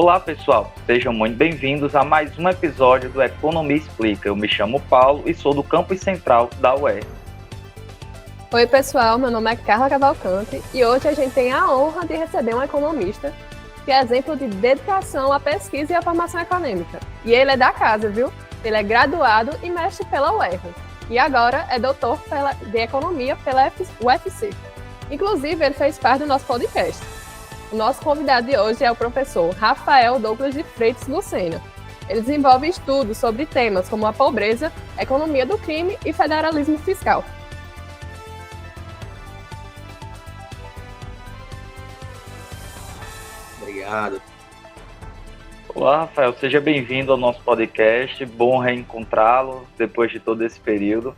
Olá pessoal, sejam muito bem-vindos a mais um episódio do Economia Explica. Eu me chamo Paulo e sou do campus central da UERJ. Oi pessoal, meu nome é Carla Cavalcante e hoje a gente tem a honra de receber um economista que é exemplo de dedicação à pesquisa e à formação acadêmica. E ele é da casa, viu? Ele é graduado e mestre pela UERJ e agora é doutor de Economia pela UFC. Inclusive, ele fez parte do nosso podcast. O nosso convidado de hoje é o professor Rafael Douglas de Freitas Lucena. Ele desenvolve estudos sobre temas como a pobreza, economia do crime e federalismo fiscal. Obrigado. Olá, Rafael, seja bem-vindo ao nosso podcast. Bom reencontrá-lo depois de todo esse período.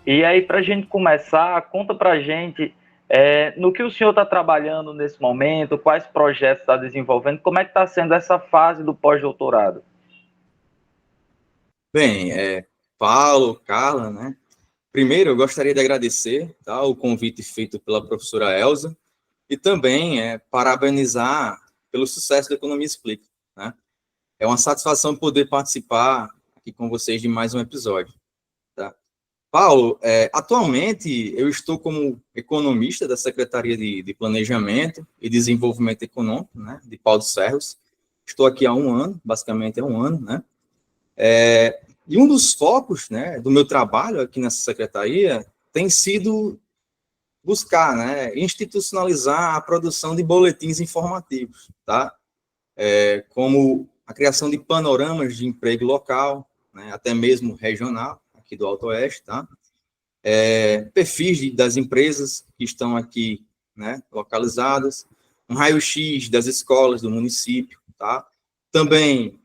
E aí, para a gente começar, conta para a gente no que o senhor está trabalhando nesse momento, quais projetos está desenvolvendo, como é que está sendo essa fase do pós-doutorado? Bem, Paulo, Carla, né? Primeiro, eu gostaria de agradecer o convite feito pela professora Elza e também parabenizar pelo sucesso da Economia Explica, né? É uma satisfação poder participar aqui com vocês de mais um episódio, tá? Paulo, atualmente eu estou como economista da Secretaria de Planejamento e Desenvolvimento Econômico, né, de Pau dos Ferros. Estou aqui há um ano, basicamente há um ano, né? E um dos focos, né, do meu trabalho aqui nessa secretaria tem sido buscar, né, institucionalizar a produção de boletins informativos, tá? Como a criação de panoramas de emprego local, né, até mesmo regional, aqui do Alto Oeste, tá? Perfis das empresas que estão aqui, né, localizadas, um raio-x das escolas do município, tá? Também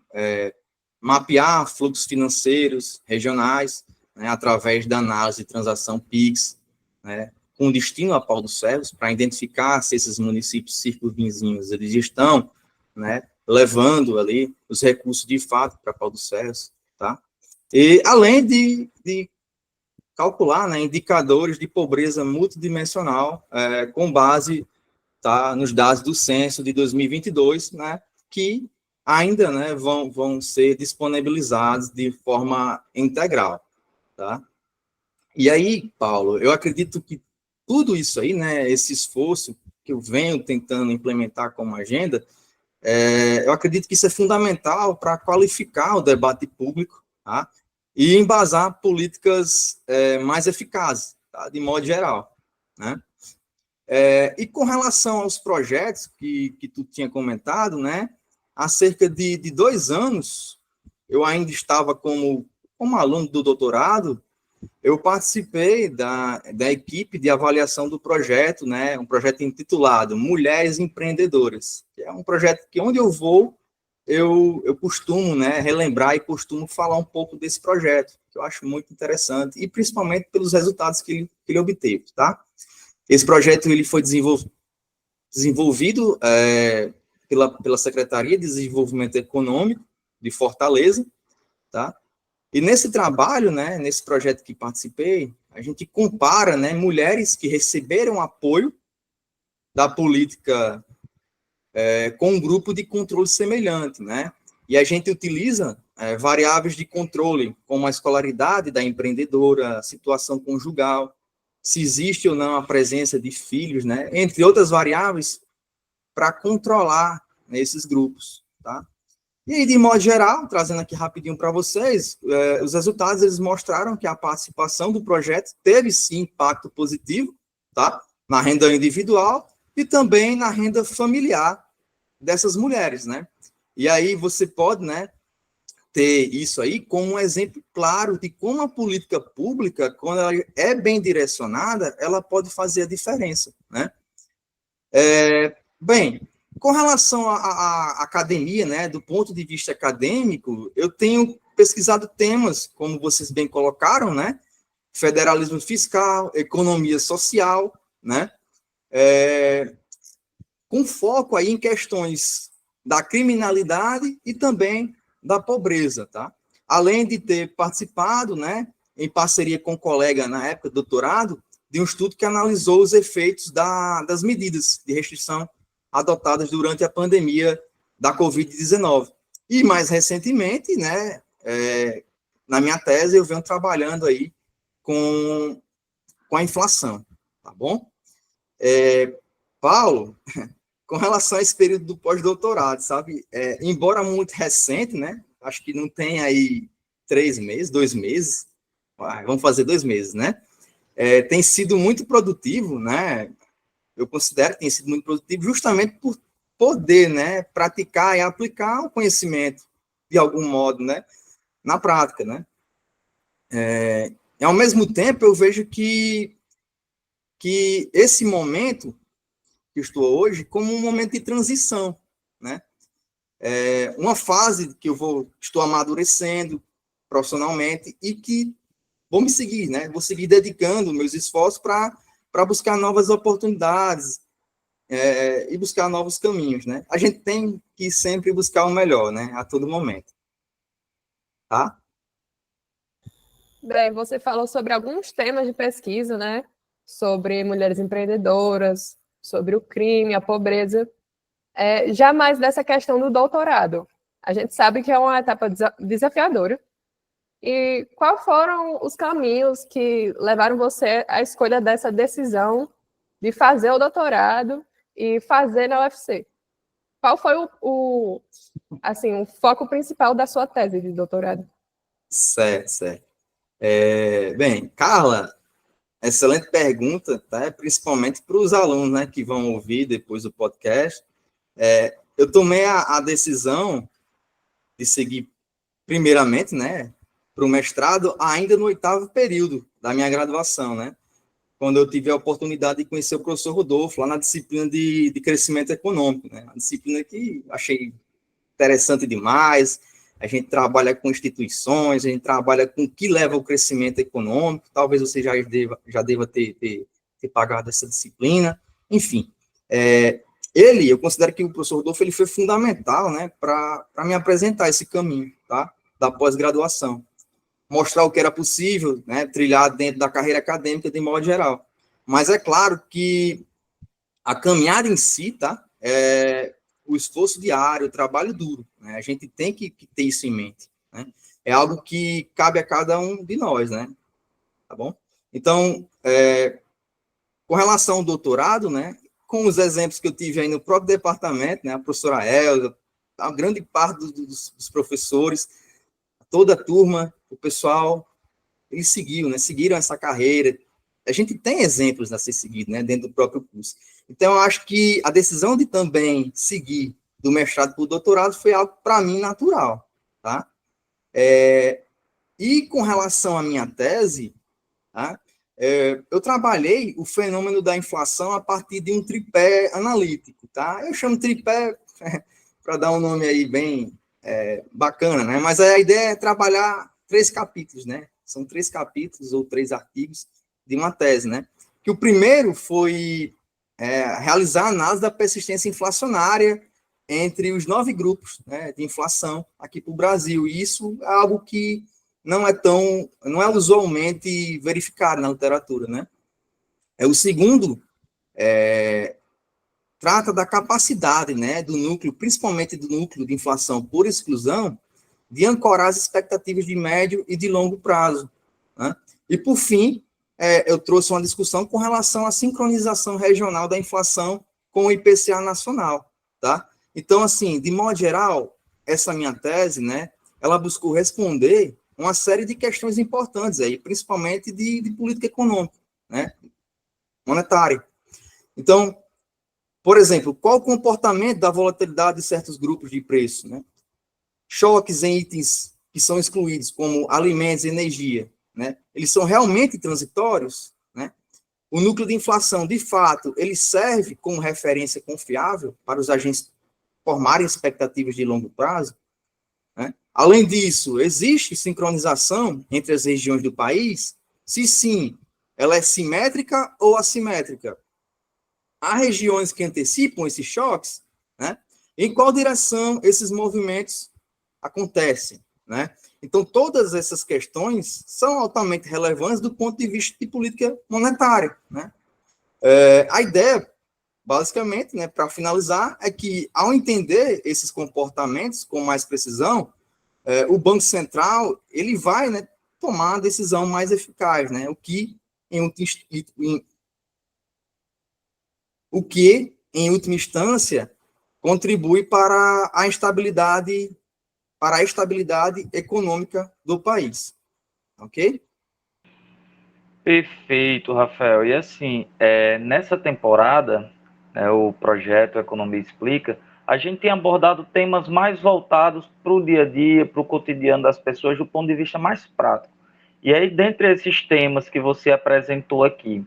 mapear fluxos financeiros regionais, né, através da análise de transação PIX, né, com destino a Pau dos Ferros, para identificar se esses municípios circunvizinhos eles estão, né, levando ali os recursos de fato para Pau dos Ferros, tá? E além de calcular, né, indicadores de pobreza multidimensional com base, tá, nos dados do censo de 2022, né, que ainda, né, vão ser disponibilizados de forma integral, tá? E aí, Paulo, eu acredito que tudo isso aí, né, esse esforço que eu venho tentando implementar como agenda, eu acredito que isso é fundamental para qualificar o debate público, tá? E embasar políticas mais eficazes, tá? De modo geral, né? E com relação aos projetos que tu tinha comentado, né? Há cerca de 2 anos, eu ainda estava como aluno do doutorado, eu participei da equipe de avaliação do projeto, né? Um projeto intitulado Mulheres Empreendedoras, que é um projeto que onde eu vou, eu costumo, né, relembrar e costumo falar um pouco desse projeto, que eu acho muito interessante, e principalmente pelos resultados que ele obteve, tá? Esse projeto ele foi desenvolvido pela Secretaria de Desenvolvimento Econômico de Fortaleza, tá? E nesse trabalho, né, nesse projeto que participei, a gente compara, né, mulheres que receberam apoio da política com um grupo de controle semelhante, né? E a gente utiliza variáveis de controle, como a escolaridade da empreendedora, a situação conjugal, se existe ou não a presença de filhos, né? Entre outras variáveis, para controlar, né, esses grupos, tá? E aí, de modo geral, trazendo aqui rapidinho para vocês, os resultados eles mostraram que a participação do projeto teve sim impacto positivo, tá? Na renda individual e também na renda familiar dessas mulheres, né? E aí você pode, né, ter isso aí como um exemplo claro de como a política pública, quando ela é bem direcionada, ela pode fazer a diferença, né? Bem, com relação à academia, né, do ponto de vista acadêmico, eu tenho pesquisado temas, como vocês bem colocaram, né, federalismo fiscal, economia social, né, com foco aí em questões da criminalidade e também da pobreza, tá? Além de ter participado, né, em parceria com um colega na época do doutorado, de um estudo que analisou os efeitos das medidas de restrição adotadas durante a pandemia da Covid-19. E, mais recentemente, né, na minha tese, eu venho trabalhando aí com a inflação, tá bom? Paulo, com relação a esse período do pós-doutorado, sabe, embora muito recente, né, acho que não tem aí 3 meses, 2 meses, vamos fazer 2 meses, né, tem sido muito produtivo, né, eu considero que tem sido muito produtivo justamente por poder, né, praticar e aplicar o conhecimento de algum modo, né, na prática, né. E ao mesmo tempo eu vejo que esse momento que eu estou hoje como um momento de transição, né, uma fase que estou amadurecendo profissionalmente e que vou me seguir, né, vou seguir dedicando meus esforços para buscar novas oportunidades, e buscar novos caminhos, né? A gente tem que sempre buscar o melhor, né? A todo momento. Tá? Bem, você falou sobre alguns temas de pesquisa, né? Sobre mulheres empreendedoras, sobre o crime, a pobreza. Jamais dessa questão do doutorado. A gente sabe que é uma etapa desafiadora. E quais foram os caminhos que levaram você à escolha dessa decisão de fazer o doutorado e fazer na UFC? Qual foi o foco principal da sua tese de doutorado? Certo. Bem, Carla, excelente pergunta, tá? Principalmente para os alunos, né, que vão ouvir depois do podcast. Eu tomei a decisão de seguir, primeiramente, né, para o mestrado, ainda no 8º período da minha graduação, né? Quando eu tive a oportunidade de conhecer o professor Rodolfo, lá na disciplina de crescimento econômico, né? Uma disciplina que achei interessante demais. A gente trabalha com instituições, a gente trabalha com o que leva ao crescimento econômico. Talvez você já deva ter pagado essa disciplina. Enfim, eu considero que o professor Rodolfo ele foi fundamental, né, para me apresentar esse caminho, tá, da pós-graduação. Mostrar o que era possível, né, trilhar dentro da carreira acadêmica de modo geral. Mas é claro que a caminhada em si, tá, o esforço diário, o trabalho duro, né, a gente tem que ter isso em mente, né, é algo que cabe a cada um de nós, né, tá bom? Então, com relação ao doutorado, né, com os exemplos que eu tive aí no próprio departamento, né, a professora Elza, a grande parte dos professores, toda a turma, o pessoal, eles seguiram essa carreira. A gente tem exemplos a ser seguido, né, dentro do próprio curso. Então, eu acho que a decisão de também seguir do mestrado para o doutorado foi algo, para mim, natural, tá? E com relação à minha tese, tá, eu trabalhei o fenômeno da inflação a partir de um tripé analítico, tá? Eu chamo tripé para dar um nome aí bem bacana, né? Mas a ideia é trabalhar 3 capítulos, né? São 3 capítulos ou 3 artigos de uma tese, né? Que o primeiro foi realizar a análise da persistência inflacionária entre os 9 grupos, né, de inflação aqui para o Brasil. E isso é algo que não é usualmente verificado na literatura, né? O segundo trata da capacidade, né, do núcleo, principalmente do núcleo de inflação por exclusão, de ancorar as expectativas de médio e de longo prazo, né? E, por fim, eu trouxe uma discussão com relação à sincronização regional da inflação com o IPCA nacional, tá? Então, assim, de modo geral, essa minha tese, né, ela buscou responder uma série de questões importantes aí, principalmente de política econômica, né, monetária. Então, por exemplo, qual o comportamento da volatilidade de certos grupos de preço, né? Choques em itens que são excluídos, como alimentos e energia, né? Eles são realmente transitórios, né? O núcleo de inflação, de fato, ele serve como referência confiável para os agentes formarem expectativas de longo prazo, né? Além disso, existe sincronização entre as regiões do país? Se sim, ela é simétrica ou assimétrica? Há regiões que antecipam esses choques, né? Em qual direção esses movimentos acontecem, né? Então, todas essas questões são altamente relevantes do ponto de vista de política monetária, né? A ideia, basicamente, né, para finalizar, é que, ao entender esses comportamentos com mais precisão, o Banco Central ele vai, né, tomar a decisão mais eficaz, né, o que, em última instância, contribui para a estabilidade econômica do país. Ok? Perfeito, Rafael. E assim, nessa temporada, o projeto Economia Explica, a gente tem abordado temas mais voltados para o dia a dia, para o cotidiano das pessoas, do ponto de vista mais prático. E aí, dentre esses temas que você apresentou aqui,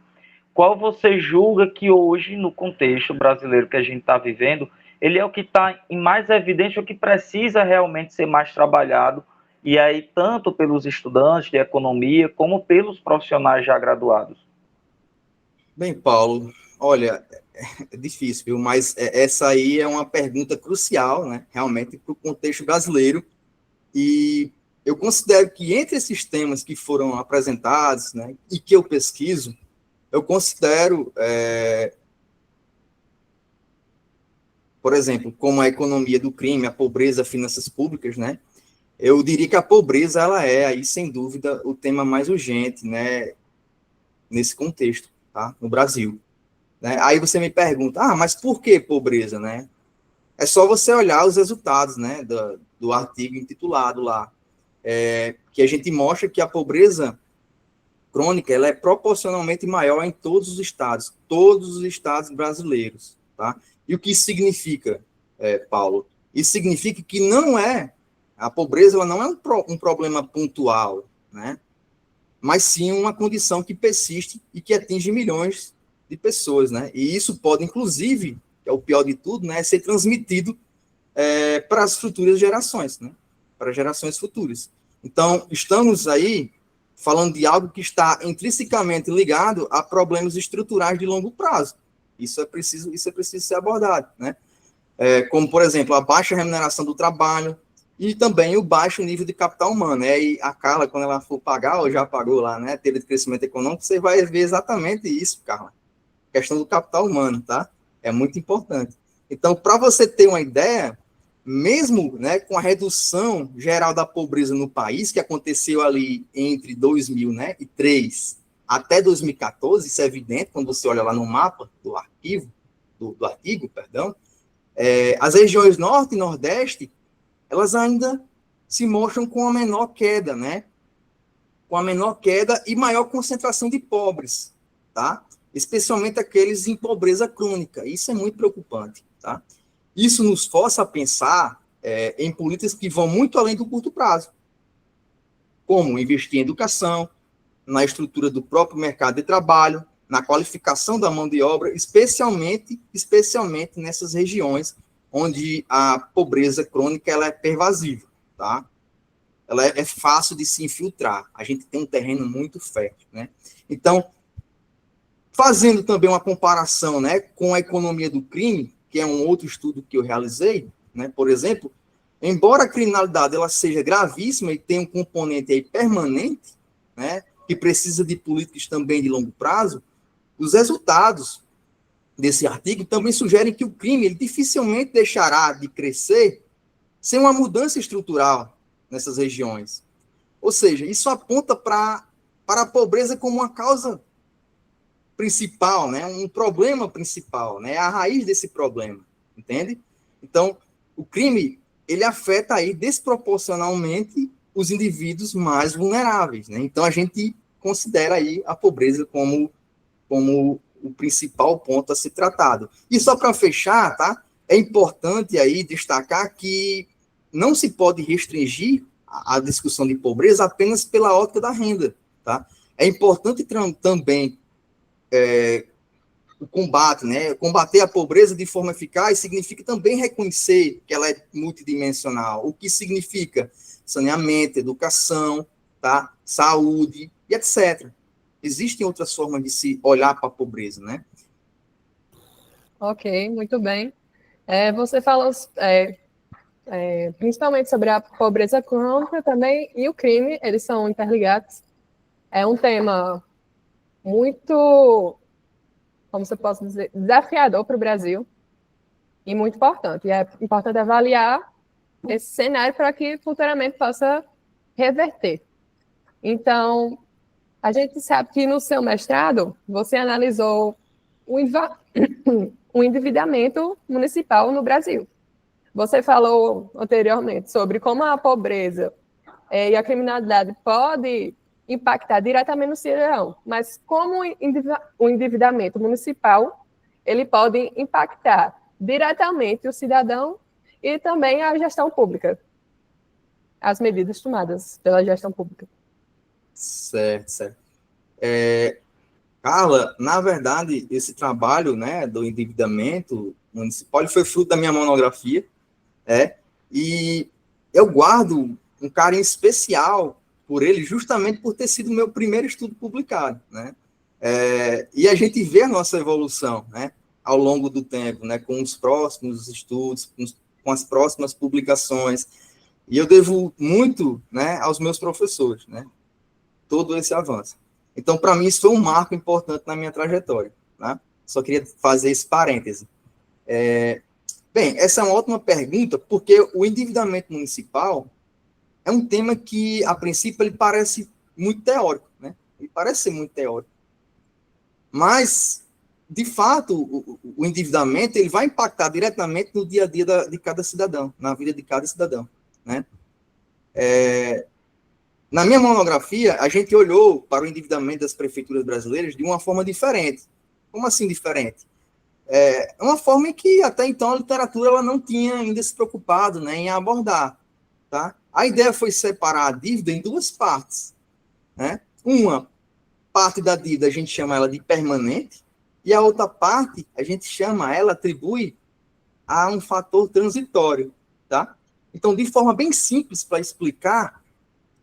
qual você julga que hoje, no contexto brasileiro que a gente está vivendo, ele é o que está em mais evidência, o que precisa realmente ser mais trabalhado, e aí tanto pelos estudantes de economia, como pelos profissionais já graduados? Bem, Paulo, olha, é difícil, viu? Mas essa aí é uma pergunta crucial, né? Realmente, para o contexto brasileiro. E eu considero que entre esses temas que foram apresentados, né, e que eu pesquiso, eu considero, por exemplo, como a economia do crime, a pobreza, finanças públicas, né? Eu diria que a pobreza, ela é, aí, sem dúvida, o tema mais urgente, né, nesse contexto, tá? No Brasil. Né? Aí você me pergunta, mas por que pobreza, né? É só você olhar os resultados, né, do artigo intitulado lá, que a gente mostra que a pobreza crônica ela é proporcionalmente maior em todos os estados brasileiros, tá? E o que isso significa, Paulo? Isso significa que a pobreza ela não é um problema pontual, né? Mas sim uma condição que persiste e que atinge milhões de pessoas, né? E isso pode, inclusive, que é o pior de tudo, né, ser transmitido para as futuras gerações, né? Para gerações futuras. Então, estamos aí falando de algo que está intrinsecamente ligado a problemas estruturais de longo prazo. Isso é preciso ser abordado, né? Como, por exemplo, a baixa remuneração do trabalho e também o baixo nível de capital humano, né? E a Carla, quando ela for pagar, ou já pagou lá, né, teoria de crescimento econômico, você vai ver exatamente isso, Carla. Questão do capital humano, tá? É muito importante. Então, para você ter uma ideia, mesmo, né, com a redução geral da pobreza no país, que aconteceu ali entre 2003 até 2014, isso é evidente quando você olha lá no mapa do artigo, perdão, as regiões norte e nordeste, elas ainda se mostram com a menor queda, né? Com a menor queda e maior concentração de pobres, tá? Especialmente aqueles em pobreza crônica. Isso é muito preocupante, tá? Isso nos força a pensar em políticas que vão muito além do curto prazo, como investir em educação, na estrutura do próprio mercado de trabalho, na qualificação da mão de obra, especialmente nessas regiões onde a pobreza crônica ela é pervasiva, tá? Ela é fácil de se infiltrar. A gente tem um terreno muito fértil, né? Então, fazendo também uma comparação, né, com a economia do crime, que é um outro estudo que eu realizei, né, por exemplo, embora a criminalidade ela seja gravíssima e tenha um componente aí permanente, né, que precisa de políticas também de longo prazo, os resultados desse artigo também sugerem que o crime ele dificilmente deixará de crescer sem uma mudança estrutural nessas regiões. Ou seja, isso aponta para a pobreza como uma causa principal, né, um problema principal, né, a raiz desse problema, entende? Então, o crime, ele afeta aí desproporcionalmente os indivíduos mais vulneráveis, né? Então, a gente considera aí a pobreza como o principal ponto a ser tratado. E só para fechar, tá? É importante aí destacar que não se pode restringir a discussão de pobreza apenas pela ótica da renda, tá? É importante também o combate, né? Combater a pobreza de forma eficaz significa também reconhecer que ela é multidimensional. O que significa saneamento, educação, tá? Saúde e etc. Existem outras formas de se olhar para a pobreza, né? Ok, muito bem. Você falou principalmente sobre a pobreza crônica também e o crime, eles são interligados. É um tema muito como se eu posso dizer, desafiador para o Brasil e muito importante. E é importante avaliar esse cenário para que futuramente possa reverter. Então, a gente sabe que no seu mestrado, você analisou o endividamento municipal no Brasil. Você falou anteriormente sobre como a pobreza e a criminalidade pode impactar diretamente no cidadão, mas como o endividamento municipal ele pode impactar diretamente o cidadão e também a gestão pública, as medidas tomadas pela gestão pública. Certo, certo. Carla, na verdade, esse trabalho, né, do endividamento municipal foi fruto da minha monografia, e eu guardo um carinho especial por ele, justamente por ter sido o meu primeiro estudo publicado, né? E a gente vê a nossa evolução, né, ao longo do tempo, né, com os próximos estudos, com as próximas publicações, e eu devo muito, né, aos meus professores, né, todo esse avanço. Então, para mim, isso foi um marco importante na minha trajetória, né? Só queria fazer esse parêntese. Bem, essa é uma ótima pergunta, porque o endividamento municipal é um tema que, a princípio, ele parece muito teórico, né? Ele parece ser muito teórico. Mas, de fato, o endividamento ele vai impactar diretamente no dia a dia de cada cidadão, na vida de cada cidadão, né? Na minha monografia, a gente olhou para o endividamento das prefeituras brasileiras de uma forma diferente. Como assim diferente? É uma forma em que, até então, a literatura ela não tinha ainda se preocupado, né, em abordar. Tá? A ideia foi separar a dívida em duas partes. Né? Uma parte da dívida a gente chama ela de permanente, e a outra parte a gente chama ela, atribui a um fator transitório. Tá? Então, de forma bem simples para explicar,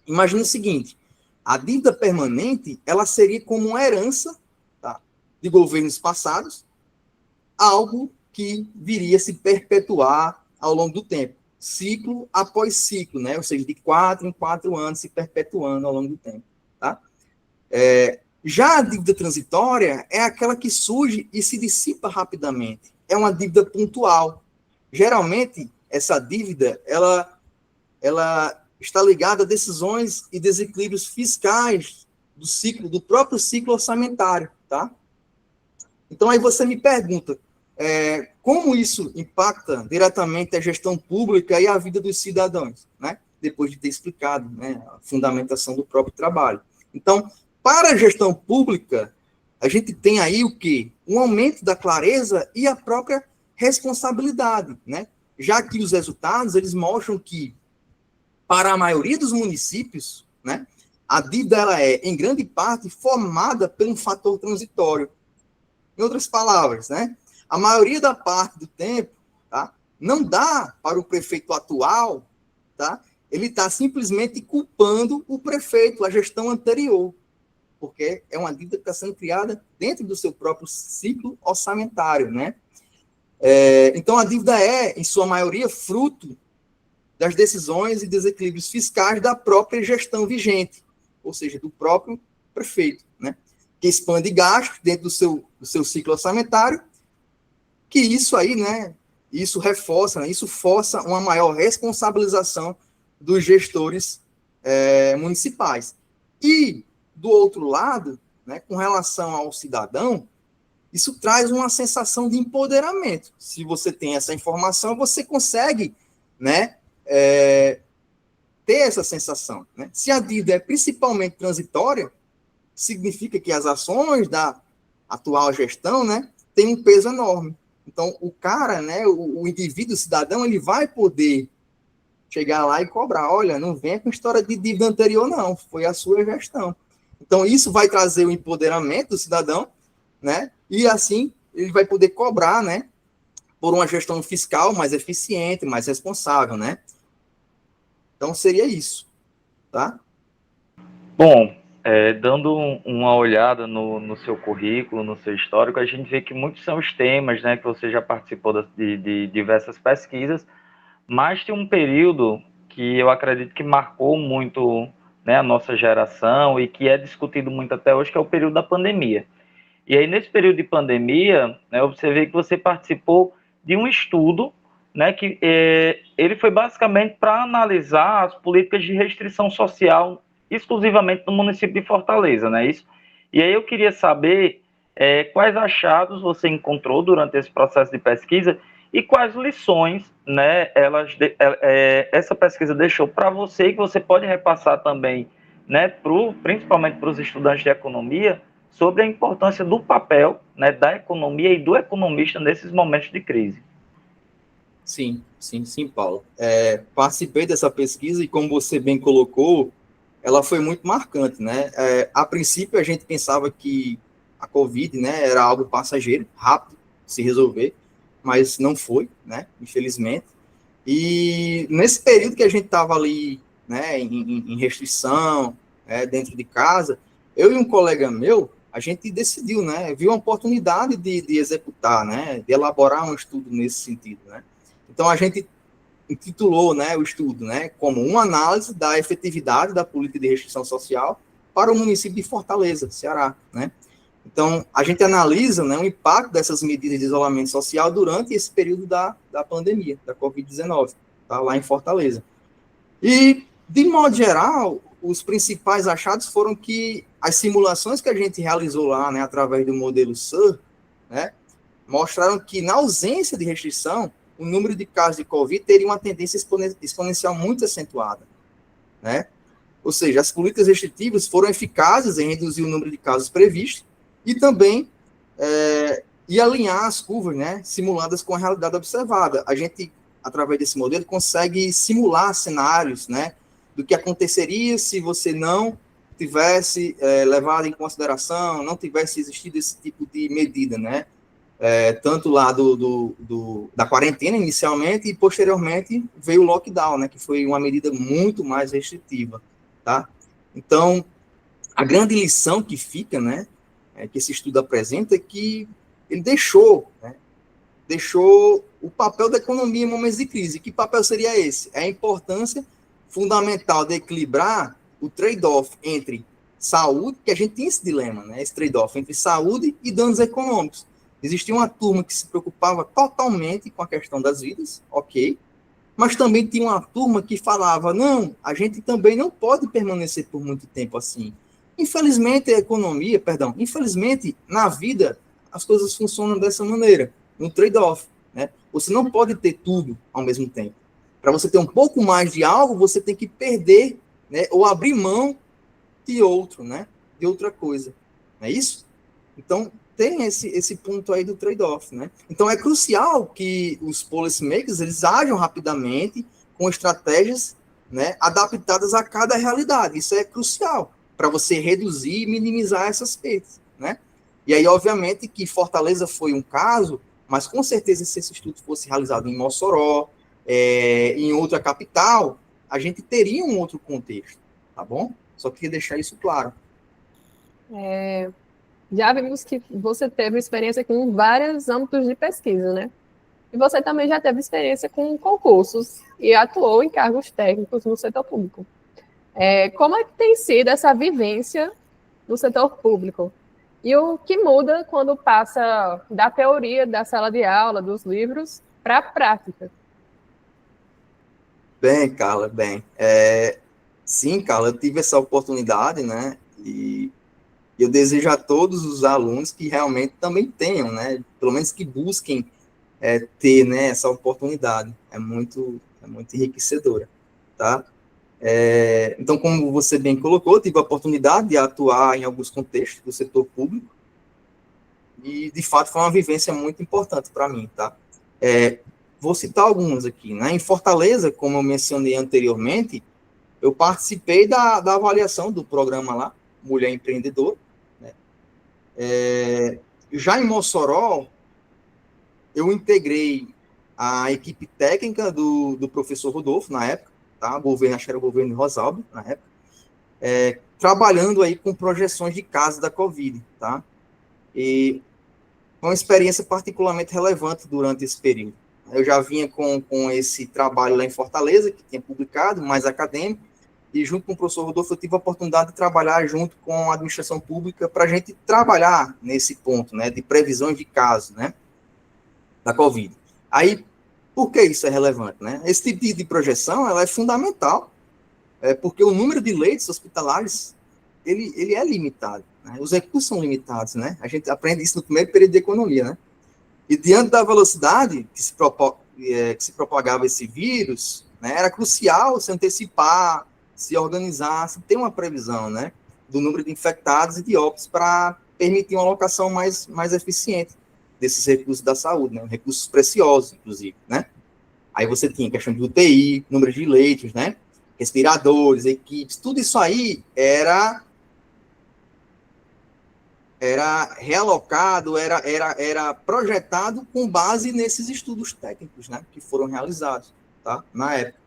imagine o seguinte, a dívida permanente, ela seria como uma herança, tá, de governos passados, algo que viria a se perpetuar ao longo do tempo, ciclo após ciclo, né? Ou seja, de 4 em 4 anos se perpetuando ao longo do tempo. Tá? Já a dívida transitória é aquela que surge e se dissipa rapidamente. É uma dívida pontual. Geralmente, essa dívida, ela está ligada a decisões e desequilíbrios fiscais do próprio ciclo orçamentário, tá? Então, aí você me pergunta, como isso impacta diretamente a gestão pública e a vida dos cidadãos, né? Depois de ter explicado, né, a fundamentação do próprio trabalho. Então, para a gestão pública, a gente tem aí o quê? Um aumento da clareza e a própria responsabilidade, né? Já que os resultados, eles mostram que para a maioria dos municípios, né, a dívida ela é, em grande parte, formada por um fator transitório. Em outras palavras, né, a maioria da parte do tempo, tá, não dá para o prefeito atual, tá, ele está simplesmente culpando o prefeito, a gestão anterior, porque é uma dívida que está sendo criada dentro do seu próprio ciclo orçamentário. Né? Então, a dívida é, em sua maioria, fruto das decisões e desequilíbrios fiscais da própria gestão vigente, ou seja, do próprio prefeito, né? Que expande gastos dentro do seu ciclo orçamentário, que isso aí, né, isso reforça, né, isso força uma maior responsabilização dos gestores municipais. E, do outro lado, né, com relação ao cidadão, isso traz uma sensação de empoderamento. Se você tem essa informação, você consegue, né, ter essa sensação. Né? Se a dívida é principalmente transitória, significa que as ações da atual gestão, né, têm um peso enorme. Então, o cara, né, o indivíduo, o cidadão, ele vai poder chegar lá e cobrar. Olha, não venha com história de dívida anterior, não. Foi a sua gestão. Então, isso vai trazer o empoderamento do cidadão, né, e assim ele vai poder cobrar, né, por uma gestão fiscal mais eficiente, mais responsável, né? Então, seria isso, tá? Bom, dando uma olhada no seu currículo, no seu histórico, a gente vê que muitos são os temas, né, que você já participou de diversas pesquisas, mas tem um período que eu acredito que marcou muito, né, a nossa geração e que é discutido muito até hoje, que é o período da pandemia. E aí, nesse período de pandemia, né, eu observei que você participou de um estudo, né, que ele foi basicamente para analisar as políticas de restrição social exclusivamente no município de Fortaleza, né, isso? E aí eu queria saber quais achados você encontrou durante esse processo de pesquisa e quais lições, né, essa pesquisa deixou para você e que você pode repassar também, né, principalmente para os estudantes de economia, sobre a importância do papel, né, da economia e do economista nesses momentos de crise. Sim, Paulo. Participei dessa pesquisa e, como você bem colocou, ela foi muito marcante, né? A princípio, a gente pensava que a Covid, né, era algo passageiro, rápido, se resolver, mas não foi, né, infelizmente. E nesse período que a gente estava ali, né, em restrição, dentro de casa, eu e um colega meu, a gente decidiu, né, viu uma oportunidade de executar, né, de elaborar um estudo nesse sentido, né. Então, a gente intitulou, né, o estudo, né, como uma análise da efetividade da política de restrição social para o município de Fortaleza, Ceará, né. Então, a gente analisa, né, o impacto dessas medidas de isolamento social durante esse período da pandemia, da Covid-19, tá, lá em Fortaleza. E, de modo geral, os principais achados foram que as simulações que a gente realizou lá, né, através do modelo SUR, né, mostraram que, na ausência de restrição, o número de casos de Covid teria uma tendência exponencial muito acentuada, né? Ou seja, as políticas restritivas foram eficazes em reduzir o número de casos previstos e também e alinhar as curvas, né, simuladas com a realidade observada. A gente, através desse modelo, consegue simular cenários, né, do que aconteceria se você não tivesse levado em consideração, não tivesse existido esse tipo de medida, né, tanto lá da quarentena inicialmente e posteriormente veio o lockdown, né, que foi uma medida muito mais restritiva, tá? Então, a grande lição que fica, né, que esse estudo apresenta é que ele deixou o papel da economia em momentos de crise. Que papel seria esse? É a importância fundamental de equilibrar o trade-off entre saúde, que a gente tem esse dilema, né, esse trade-off entre saúde e danos econômicos. Existia uma turma que se preocupava totalmente com a questão das vidas, ok, mas também tinha uma turma que falava, não, a gente também não pode permanecer por muito tempo assim. Infelizmente, infelizmente, na vida, as coisas funcionam dessa maneira, no trade-off, né? Você não pode ter tudo ao mesmo tempo. Para você ter um pouco mais de algo, você tem que perder, né, ou abrir mão de outro, né, de outra coisa. Não é isso? Então, tem esse ponto aí do trade-off, né? Então, é crucial que os policymakers, eles ajam rapidamente com estratégias, né, adaptadas a cada realidade. Isso é crucial para você reduzir e minimizar essas perdas, né? E aí, obviamente, que Fortaleza foi um caso, mas com certeza, se esse estudo fosse realizado em Mossoró, em outra capital, a gente teria um outro contexto, tá bom? Só queria deixar isso claro. Já vimos que você teve experiência com vários âmbitos de pesquisa, né? E você também já teve experiência com concursos e atuou em cargos técnicos no setor público. Como é que tem sido essa vivência no setor público? E o que muda quando passa da teoria, da sala de aula, dos livros, para a prática? Bem, Carla, sim, Carla, eu tive essa oportunidade, né? E eu desejo a todos os alunos que realmente também tenham, né? Pelo menos que busquem ter, né, essa oportunidade. É muito enriquecedora, tá? Então, como você bem colocou, eu tive a oportunidade de atuar em alguns contextos do setor público e, de fato, foi uma vivência muito importante para mim, tá? Vou citar alguns aqui, né? Em Fortaleza, como eu mencionei anteriormente, eu participei da avaliação do programa lá, Mulher Empreendedora, né? Já em Mossoró, eu integrei a equipe técnica do professor Rodolfo, na época, tá? Acho que era o governo de Rosalba, na época, trabalhando aí com projeções de casos da Covid, tá? E foi uma experiência particularmente relevante durante esse período. Eu já vinha com esse trabalho lá em Fortaleza, que tinha publicado, mais acadêmico, e junto com o professor Rodolfo eu tive a oportunidade de trabalhar junto com a administração pública para a gente trabalhar nesse ponto, né, de previsões de casos, né, da Covid. Aí, por que isso é relevante, né? Esse tipo de projeção, ela é fundamental, porque o número de leitos hospitalares, ele é limitado, né? Os recursos são limitados, né? A gente aprende isso no primeiro período de economia, né? E diante da velocidade que se propagava esse vírus, né, era crucial se antecipar, se organizar, se ter uma previsão, né, do número de infectados e de óbitos para permitir uma alocação mais eficiente desses recursos da saúde, né, recursos preciosos, inclusive, né. Aí você tinha questão de UTI, número de leitos, né, respiradores, equipes, tudo isso aí era realocado, era projetado com base nesses estudos técnicos, né, que foram realizados, tá, na época.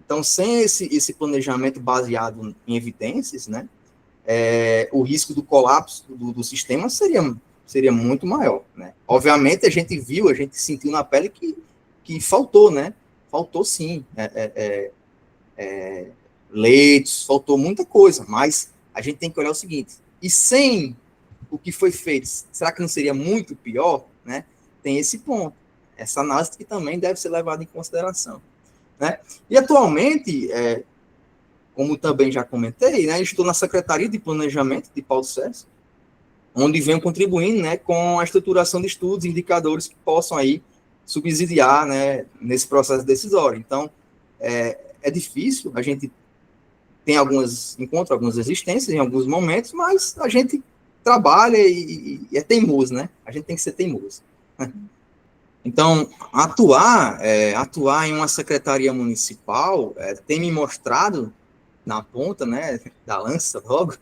Então, sem esse planejamento baseado em evidências, né, o risco do colapso do sistema seria muito maior, né. Obviamente, a gente sentiu na pele que faltou, né, faltou sim, leitos, faltou muita coisa, mas a gente tem que olhar o seguinte, e sem o que foi feito, será que não seria muito pior, né? Tem esse ponto, essa análise que também deve ser levada em consideração, né? E atualmente, como também já comentei, né, estou na Secretaria de Planejamento de Paulo César, onde venho contribuindo, né, com a estruturação de estudos e indicadores que possam aí subsidiar, né, nesse processo decisório. Então, é difícil, a gente encontra algumas resistências em alguns momentos, mas a gente trabalha e é teimoso, né? A gente tem que ser teimoso. Então, atuar em uma secretaria municipal tem me mostrado, na ponta, né, da lança logo,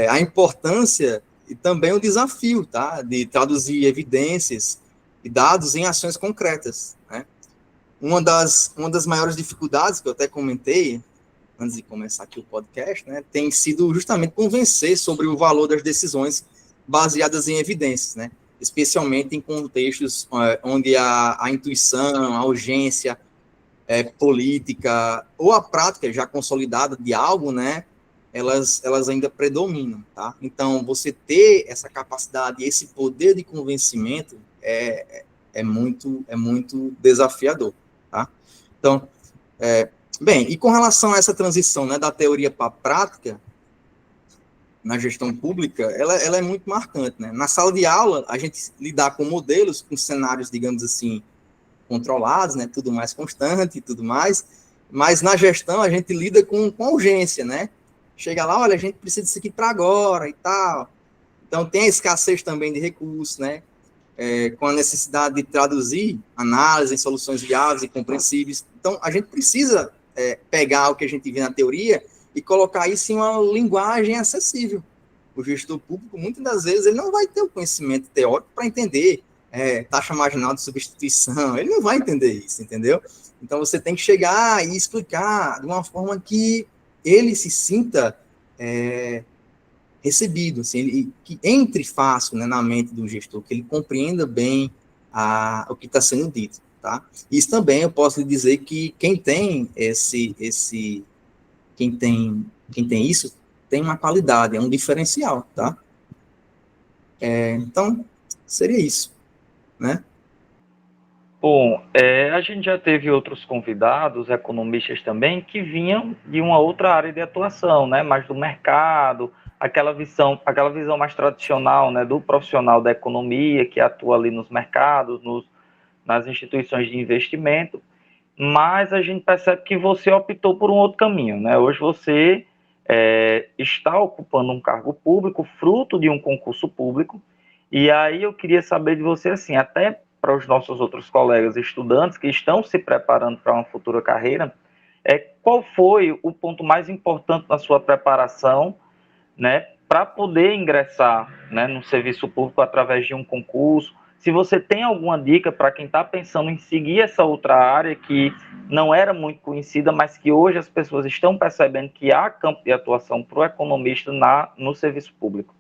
a importância e também o desafio, tá, de traduzir evidências e dados em ações concretas, né? Uma das maiores dificuldades que eu até comentei antes de começar aqui o podcast, né, tem sido justamente convencer sobre o valor das decisões baseadas em evidências, né, especialmente em contextos onde a intuição, a urgência política ou a prática já consolidada de algo, né, elas ainda predominam, tá? Então, você ter essa capacidade, esse poder de convencimento é muito desafiador, tá? Então, bem, e com relação a essa transição, né, da teoria para a prática, na gestão pública, ela é muito marcante, né? Na sala de aula, a gente lidar com modelos, com cenários, digamos assim, controlados, né, tudo mais constante e tudo mais, mas na gestão a gente lida com urgência, né? Chega lá, olha, a gente precisa disso aqui para agora e tal. Então, tem a escassez também de recursos, né? Com a necessidade de traduzir análise em soluções viáveis e compreensíveis. Então, a gente precisa pegar o que a gente vê na teoria e colocar isso em uma linguagem acessível. O gestor público, muitas das vezes, ele não vai ter o conhecimento teórico para entender taxa marginal de substituição, ele não vai entender isso, entendeu? Então, você tem que chegar e explicar de uma forma que ele se sinta recebido, assim, que entre fácil, né, na mente do gestor, que ele compreenda bem o que está sendo dito, tá? Isso também eu posso lhe dizer que quem tem quem tem isso tem uma qualidade, é um diferencial, tá? Então, seria isso, né? Bom, a gente já teve outros convidados, economistas também, que vinham de uma outra área de atuação, né? Mais do mercado, aquela visão mais tradicional, né? Do profissional da economia que atua ali nos mercados, nas instituições de investimento. Mas a gente percebe que você optou por um outro caminho, né? Hoje você está ocupando um cargo público, fruto de um concurso público, e aí eu queria saber de você, assim, até para os nossos outros colegas estudantes que estão se preparando para uma futura carreira, qual foi o ponto mais importante na sua preparação, né, para poder ingressar, né, no serviço público através de um concurso? Se você tem alguma dica para quem está pensando em seguir essa outra área que não era muito conhecida, mas que hoje as pessoas estão percebendo que há campo de atuação para o economista no serviço público.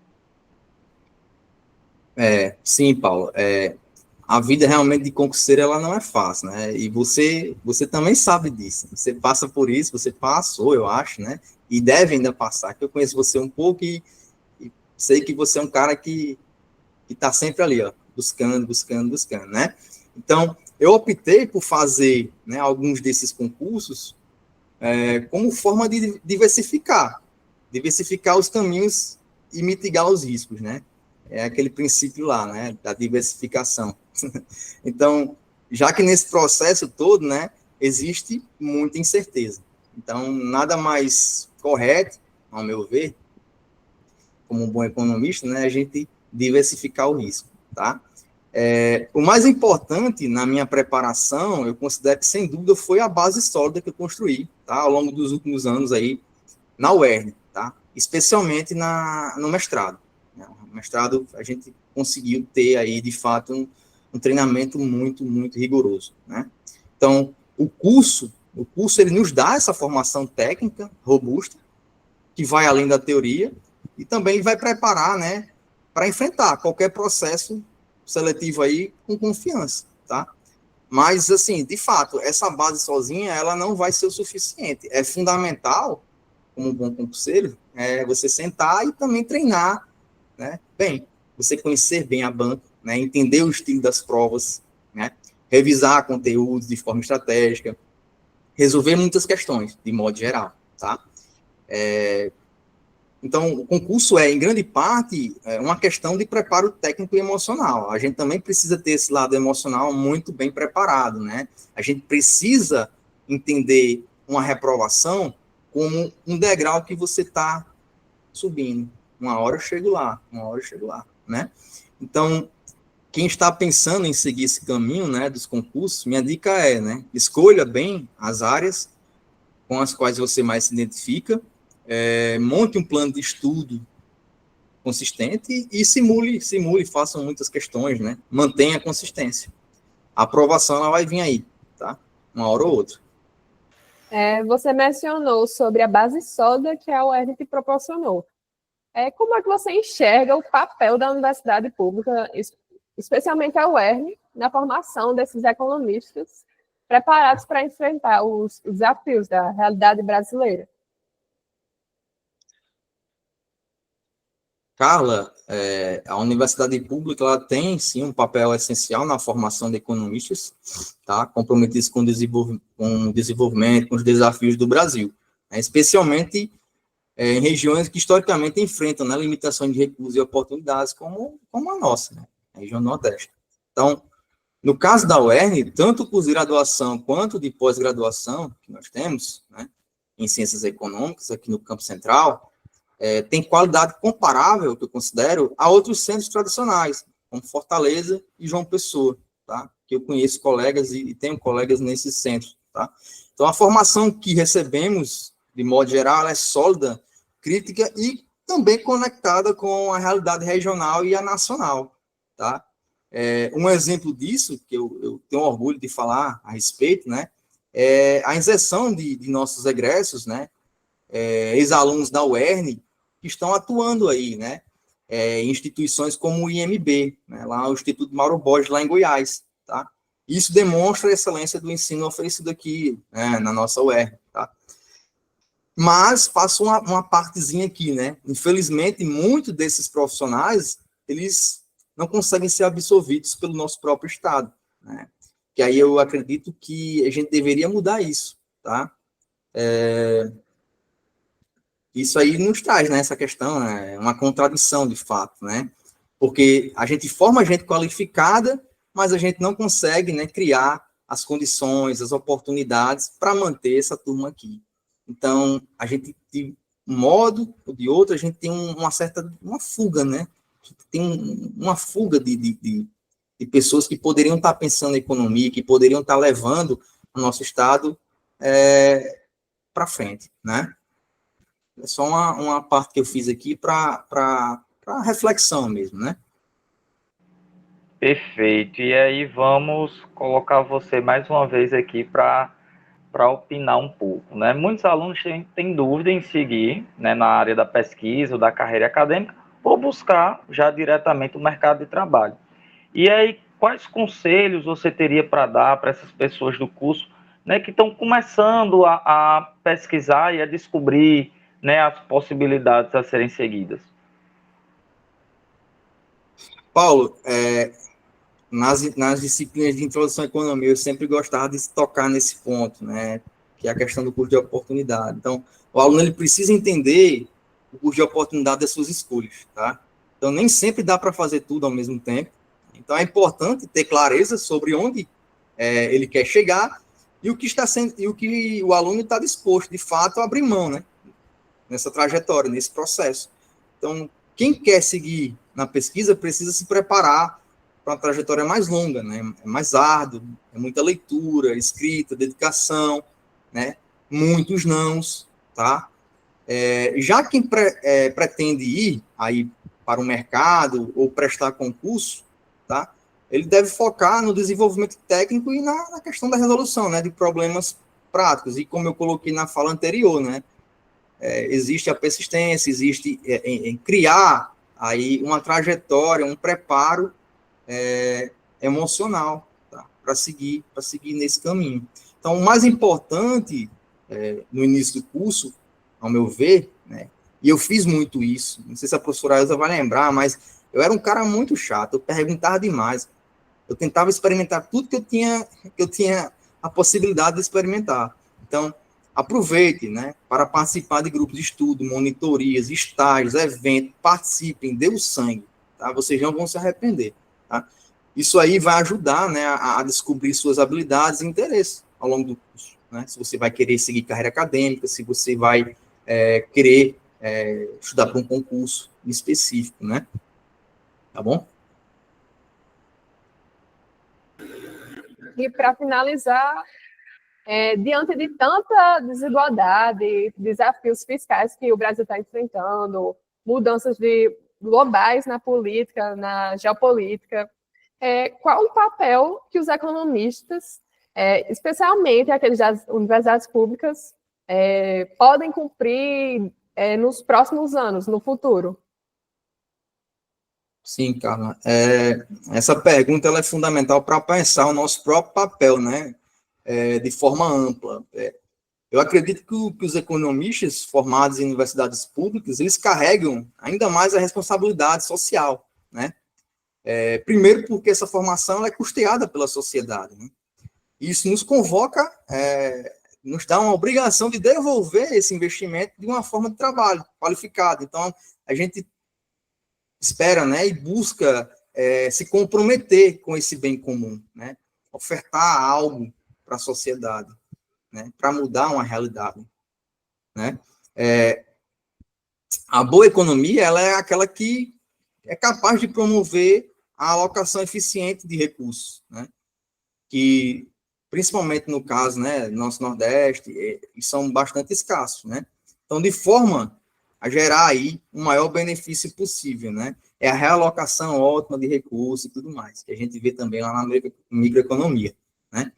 Sim, Paulo. a vida realmente de concurseiro, ela não é fácil, né? E você também sabe disso. Você passa por isso, você passou, eu acho, né? E deve ainda passar, que eu conheço você um pouco e sei que você é um cara que está sempre ali, ó, buscando, né? Então, eu optei por fazer, né, alguns desses concursos como forma de diversificar os caminhos e mitigar os riscos, né? É aquele princípio lá, né, da diversificação. Então, já que nesse processo todo, né, existe muita incerteza. Então, nada mais correto, ao meu ver, como um bom economista, né, a gente diversificar o risco, tá? O mais importante na minha preparação, eu considero que, sem dúvida, foi a base sólida que eu construí, tá, ao longo dos últimos anos aí, na UERN, tá? Especialmente no mestrado. No mestrado, a gente conseguiu ter aí, de fato, um treinamento muito, muito rigoroso, né? Então, o curso, ele nos dá essa formação técnica robusta, que vai além da teoria, e também vai preparar, né, para enfrentar qualquer processo seletivo aí com confiança, tá? Mas, assim, de fato, essa base sozinha, ela não vai ser o suficiente. É fundamental, como um bom concurseiro, você sentar e também treinar, né, bem, você conhecer bem a banca, né, entender o estilo das provas, né, revisar conteúdos de forma estratégica, resolver muitas questões, de modo geral, tá? Então, o concurso em grande parte, uma questão de preparo técnico e emocional. A gente também precisa ter esse lado emocional muito bem preparado, né? A gente precisa entender uma reprovação como um degrau que você está subindo. Uma hora eu chego lá, né? Então, quem está pensando em seguir esse caminho, né, dos concursos, minha dica né, escolha bem as áreas com as quais você mais se identifica, monte um plano de estudo consistente e simule, façam muitas questões, né? Mantenha a consistência. A aprovação, ela vai vir aí, tá? Uma hora ou outra. Você mencionou sobre a base sólida que a UERN te proporcionou. Como é que você enxerga o papel da universidade pública, especialmente a UERN, na formação desses economistas preparados para enfrentar os desafios da realidade brasileira? Carla, a universidade pública, ela tem, sim, um papel essencial na formação de economistas, tá? Comprometidos com o desenvolvimento, com os desafios do Brasil, né? Especialmente em regiões que historicamente enfrentam, né, limitações de recursos e oportunidades, como a nossa, né, a região Nordeste. Então, no caso da UERN, tanto por graduação quanto de pós-graduação que nós temos, né, em ciências econômicas, aqui no Campo Central, tem qualidade comparável, que eu considero, a outros centros tradicionais, como Fortaleza e João Pessoa, tá? Que eu conheço colegas e tenho colegas nesses centros, tá? Então, a formação que recebemos, de modo geral, ela é sólida, crítica e também conectada com a realidade regional e a nacional, tá? Um exemplo disso, que eu tenho orgulho de falar a respeito, né? É a inserção de nossos egressos, né? Ex-alunos da UERN, que estão atuando aí, né, em instituições como o IMB, né, lá o Instituto Mauro Borges, lá em Goiás, tá? Isso demonstra a excelência do ensino oferecido aqui, né, na nossa UERN, tá? Mas faço uma partezinha aqui, né? Infelizmente, muitos desses profissionais, eles não conseguem ser absorvidos pelo nosso próprio Estado, né? Que aí eu acredito que a gente deveria mudar isso, tá? Isso aí nos traz, né, essa questão, né, uma contradição, de fato, né, porque a gente forma gente qualificada, mas a gente não consegue, né, criar as condições, as oportunidades para manter essa turma aqui. Então, a gente, de um modo ou de outro, a gente tem uma fuga, né, tem uma fuga de pessoas que poderiam estar pensando na economia, que poderiam estar levando o nosso Estado para frente, né. É só uma parte que eu fiz aqui para reflexão mesmo, né? Perfeito. E aí vamos colocar você mais uma vez aqui para opinar um pouco, né? Muitos alunos têm dúvida em seguir, né, na área da pesquisa ou da carreira acadêmica ou buscar já diretamente o mercado de trabalho. E aí, quais conselhos você teria para dar para essas pessoas do curso, né, que estão começando a pesquisar e a descobrir, né, as possibilidades a serem seguidas? Paulo, nas disciplinas de introdução à economia, eu sempre gostava de tocar nesse ponto, né, que é a questão do custo de oportunidade. Então, o aluno ele precisa entender o custo de oportunidade das suas escolhas, tá? Então, nem sempre dá para fazer tudo ao mesmo tempo. Então, é importante ter clareza sobre onde ele quer chegar e o que está sendo, e o que o aluno está disposto, de fato, a abrir mão, né, nessa trajetória, nesse processo. Então, quem quer seguir na pesquisa precisa se preparar para uma trajetória mais longa, né? É mais árduo, é muita leitura, escrita, dedicação, né? Muitos nãos, tá? Já quem pretende ir aí para o mercado ou prestar concurso, tá? Ele deve focar no desenvolvimento técnico e na questão da resolução, né? De problemas práticos. E como eu coloquei na fala anterior, né? Existe a persistência, existe em criar aí uma trajetória, um preparo emocional, tá? Para seguir nesse caminho. Então, o mais importante no início do curso, ao meu ver, né, e eu fiz muito isso, não sei se a professora Elza vai lembrar, mas eu era um cara muito chato, eu perguntava demais, eu tentava experimentar tudo que eu tinha a possibilidade de experimentar. Então, aproveite, né, para participar de grupos de estudo, monitorias, estágios, eventos, participem, dê o sangue, tá? Vocês não vão se arrepender, tá? Isso aí vai ajudar, né, a descobrir suas habilidades e interesses ao longo do curso, né? Se você vai querer seguir carreira acadêmica, se você vai querer estudar para um concurso específico, né? Tá bom? E para finalizar, diante de tanta desigualdade, desafios fiscais que o Brasil está enfrentando, mudanças globais na política, na geopolítica, qual o papel que os economistas, especialmente aqueles das universidades públicas, podem cumprir nos próximos anos, no futuro? Sim, Carla. Essa pergunta ela é fundamental para pensar o nosso próprio papel, né? De forma ampla. Eu acredito que os economistas formados em universidades públicas, eles carregam ainda mais a responsabilidade social, né? Primeiro porque essa formação é custeada pela sociedade, né? Isso nos convoca, nos dá uma obrigação de devolver esse investimento de uma forma de trabalho qualificada. Então, a gente espera, né, e busca se comprometer com esse bem comum, né? Ofertar algo para a sociedade, né? Para mudar uma realidade, né? A boa economia, ela é aquela que é capaz de promover a alocação eficiente de recursos, né? Que, principalmente no caso, né, do nosso Nordeste, são bastante escassos, né? Então, de forma a gerar aí o maior benefício possível, né? É a realocação ótima de recursos e tudo mais, que a gente vê também lá na microeconomia, né?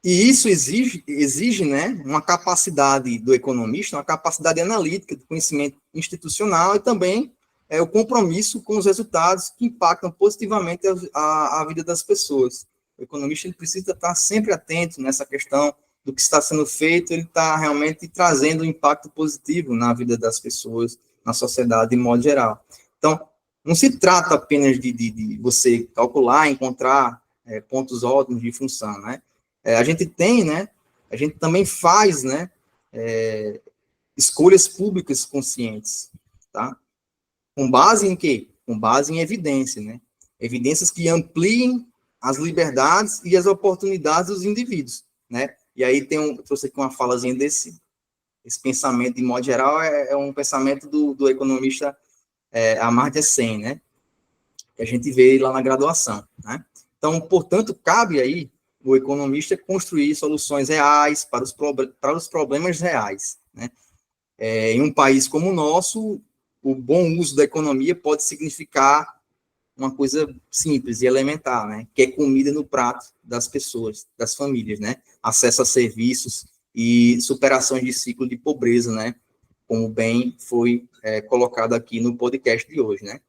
E isso exige, né, uma capacidade do economista, uma capacidade analítica, de conhecimento institucional e também o compromisso com os resultados que impactam positivamente a vida das pessoas. O economista ele precisa estar sempre atento nessa questão do que está sendo feito, ele está realmente trazendo um impacto positivo na vida das pessoas, na sociedade de modo geral. Então, não se trata apenas de você calcular, encontrar pontos ótimos de função, né? A gente tem, né? A gente também faz, né? Escolhas públicas conscientes, tá? Com base em quê? Com base em evidência, né? Evidências que ampliem as liberdades e as oportunidades dos indivíduos, né? E aí trouxe aqui uma falazinha esse pensamento, de modo geral, é um pensamento do economista Amartya Sen, né? Que a gente vê lá na graduação, né? Então, portanto, cabe aí o economista construir soluções reais para os problemas reais, né? Em um país como o nosso, o bom uso da economia pode significar uma coisa simples e elementar, né? Que é comida no prato das pessoas, das famílias, né? Acesso a serviços e superação de ciclo de pobreza, né? Como bem foi colocado aqui no podcast de hoje, né?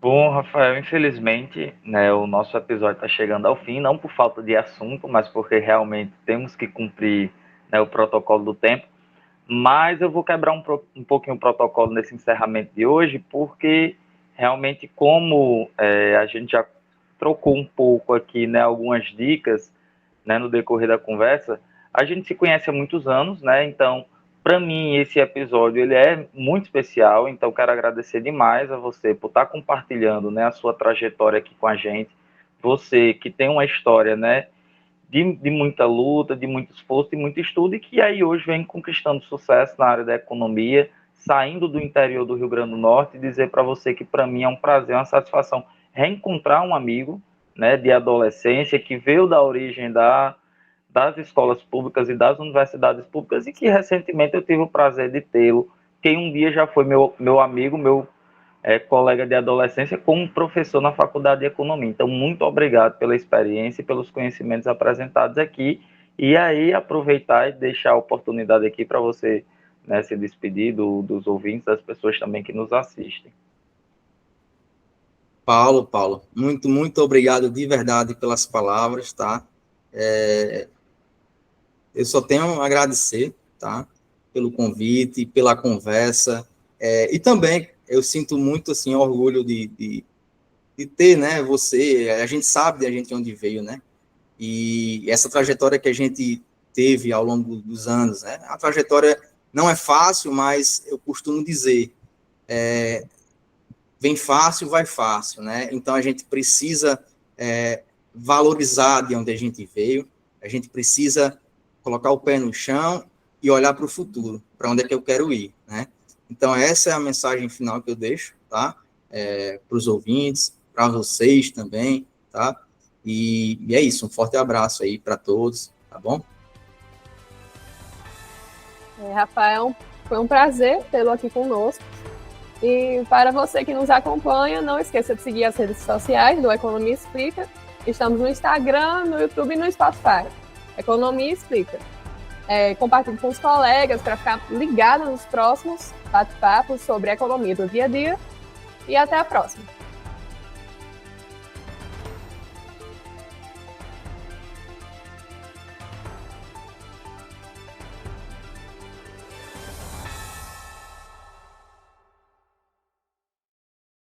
Bom, Rafael, infelizmente, né, o nosso episódio está chegando ao fim, não por falta de assunto, mas porque realmente temos que cumprir, né, o protocolo do tempo. Mas eu vou quebrar um pouquinho o protocolo nesse encerramento de hoje, porque realmente, como a gente já trocou um pouco aqui, né, algumas dicas, né, no decorrer da conversa, a gente se conhece há muitos anos, né? Então, para mim, esse episódio ele é muito especial. Então, quero agradecer demais a você por estar compartilhando, né, a sua trajetória aqui com a gente. Você que tem uma história, né, de muita luta, de muito esforço, de muito estudo, e que aí hoje vem conquistando sucesso na área da economia, saindo do interior do Rio Grande do Norte, e dizer para você que para mim é um prazer, uma satisfação reencontrar um amigo, né, de adolescência que veio da origem das escolas públicas e das universidades públicas, e que recentemente eu tive o prazer de tê-lo, quem um dia já foi meu amigo, meu colega de adolescência, como professor na Faculdade de Economia. Então, muito obrigado pela experiência e pelos conhecimentos apresentados aqui. E aí, aproveitar e deixar a oportunidade aqui para você, né, se despedir dos ouvintes, das pessoas também que nos assistem. Paulo, muito, muito obrigado de verdade pelas palavras, tá? Eu só tenho a agradecer, tá? Pelo convite, pela conversa, e também eu sinto muito, assim, orgulho de ter, né, você, a gente sabe de a gente onde veio, né? E essa trajetória que a gente teve ao longo dos anos, né? A trajetória não é fácil, mas eu costumo dizer, vem fácil, vai fácil, né? Então a gente precisa valorizar de onde a gente veio, a gente precisa colocar o pé no chão e olhar para o futuro, para onde é que eu quero ir, né? Então essa é a mensagem final que eu deixo, tá? Para os ouvintes, para vocês também, tá? E é isso, um forte abraço aí para todos, tá bom? Rafael, foi um prazer tê-lo aqui conosco. E para você que nos acompanha, não esqueça de seguir as redes sociais do Economia Explica. Estamos no Instagram, no YouTube e no Spotify. Economia Explica. Compartilhe com os colegas para ficar ligado nos próximos bate-papos sobre a economia do dia a dia. E até a próxima.